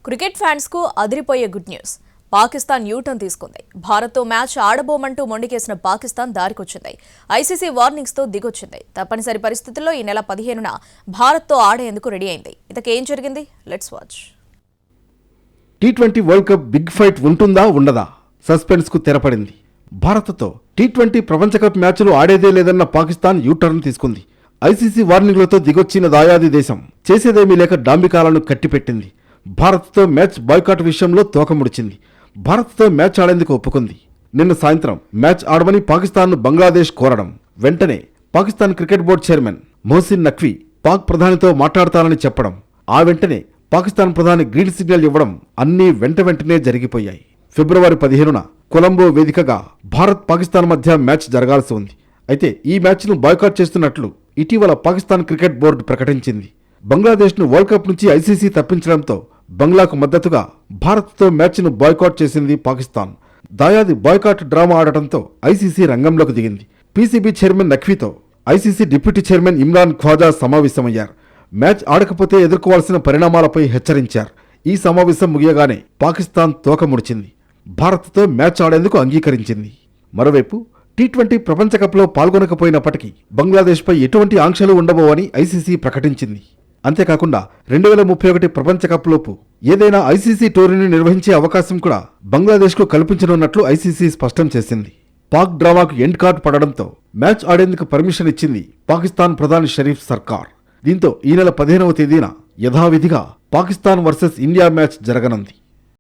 Cricket fans కు అదిరిపోయే good news. Pakistan U turn తీసుకుంది. భారత్తో మ్యాచ్ ఆడబోమంటూ మొండికేసిన పాకిస్తాన్ దారికొచ్చింది. ఐసీసీ వార్నింగ్స్ తో దిగొచ్చింది. తప్పనిసరి పరిస్థితుల్లో ఈ నెల 15న భారత్తో ఆడేందుకు రెడీ అయింది. ఇంతకేం జరిగింది? Let's watch. టీ20 వరల్డ్ కప్ బిగ్ ఫైట్ ఉంటుందా ఉండదా? సస్పెన్స్ కు తెరపడింది. భారత్తో టీ20 ప్రపంచ కప్ మ్యాచ్లు ఆడేదే లేదన్న పాకిస్తాన్ యూటర్న్ తీసుకుంది. ఐసీసీ వార్నింగ్లతో దిగొచ్చిన దాయాది దేశం చేసేదేమీ లేక డాంబికాలను కట్టిపెట్టింది. భారత్తో మ్యాచ్ బాయ్కాట్ విషయంలో తోకముడిచింది. భారత్తో మ్యాచ్ ఆడేందుకు ఒప్పుకుంది. నిన్న సాయంత్రం మ్యాచ్ ఆడమని పాకిస్తాన్ను బంగ్లాదేశ్ కోరడం, వెంటనే Pakistan cricket board chairman Mohsin Naqvi Pak ప్రధానితో మాట్లాడతానని చెప్పడం, ఆ వెంటనే పాకిస్తాన్ ప్రధాని గ్రీన్ సిగ్నల్ ఇవ్వడం అన్నీ వెంటనే జరిగిపోయాయి. ఫిబ్రవరి 15న కొలంబో వేదికగా భారత్ పాకిస్తాన్ మధ్య మ్యాచ్ జరగాల్సి ఉంది. అయితే ఈ మ్యాచ్ను బాయ్కాట్ చేస్తున్నట్లు ఇటీవల పాకిస్తాన్ క్రికెట్ బోర్డు ప్రకటించింది. బంగ్లాదేశ్ను వరల్డ్ కప్ నుంచి ఐసీసీ తప్పించడంతో బంగ్లాకు మద్దతుగా భారత్తో మ్యాచ్ను బాయ్కాట్ చేసింది పాకిస్తాన్. దాయాది బాయ్కాట్ డ్రామా ఆడటంతో ఐసీసీ రంగంలోకి దిగింది. పీసీబీ చైర్మన్ నఖ్వీతో ICC deputy chairman Imran Khawaja సమావేశమయ్యారు. మ్యాచ్ ఆడకపోతే ఎదుర్కోవాల్సిన పరిణామాలపై హెచ్చరించారు. ఈ సమావేశం ముగియగానే పాకిస్తాన్ తోకముడిచింది. భారత్తో మ్యాచ్ ఆడేందుకు అంగీకరించింది. మరోవైపు టీ20 ప్రపంచ కప్లో పాల్గొనకపోయినప్పటికీ బంగ్లాదేశ్పై ఎటువంటి ఆంక్షలు ఉండబోవని ఐసీసీ ప్రకటించింది. అంతేకాకుండా 2031 ప్రపంచ కప్ లోపు ఏదైనా ఐసీసీ టోర్నీని నిర్వహించే అవకాశం కూడా బంగ్లాదేశ్కు కల్పించనున్నట్లు ఐసీసీ స్పష్టం చేసింది. పాక్ డ్రామాకు ఎండ్ కార్డ్ పడడంతో మ్యాచ్ ఆడేందుకు పర్మిషన్ ఇచ్చింది పాకిస్తాన్ ప్రధాని షరీఫ్ సర్కార్. దీంతో ఈ నెల 15వ తేదీన యథావిధిగా పాకిస్తాన్ వర్సెస్ ఇండియా మ్యాచ్ జరగనుంది.